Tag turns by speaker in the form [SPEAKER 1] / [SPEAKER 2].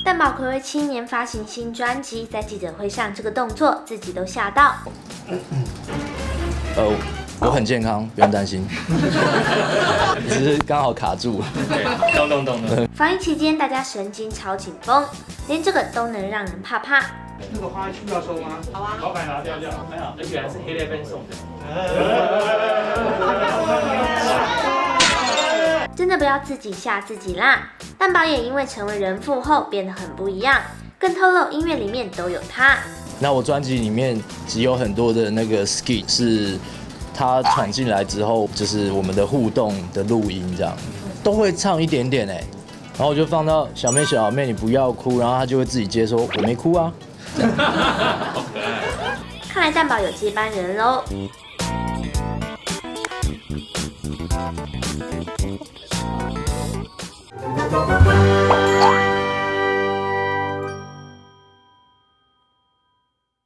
[SPEAKER 1] 蛋宝暌违7年发行新专辑，在记者会上这个动作自己都吓到。
[SPEAKER 2] 我很健康，不用担心，只是刚好卡住。
[SPEAKER 3] 懂。
[SPEAKER 1] 防疫期间，大家神经超紧绷，连这个都能让人怕怕。
[SPEAKER 4] 那个花需要收吗？好啊，老板拿掉就好。
[SPEAKER 3] 而且还是黑类分送的。
[SPEAKER 1] 真的不要自己吓自己啦！蛋宝也因为成为人父后变得很不一样，更透露音乐里面都有他。
[SPEAKER 2] 那我专辑里面只有很多的那个 skit 是他闯进来之后，就是我们的互动的录音，这样都会唱一点点然后我就放到小妹你不要哭，然后他就会自己接说我没哭啊。
[SPEAKER 1] 看来蛋宝有接班人喽。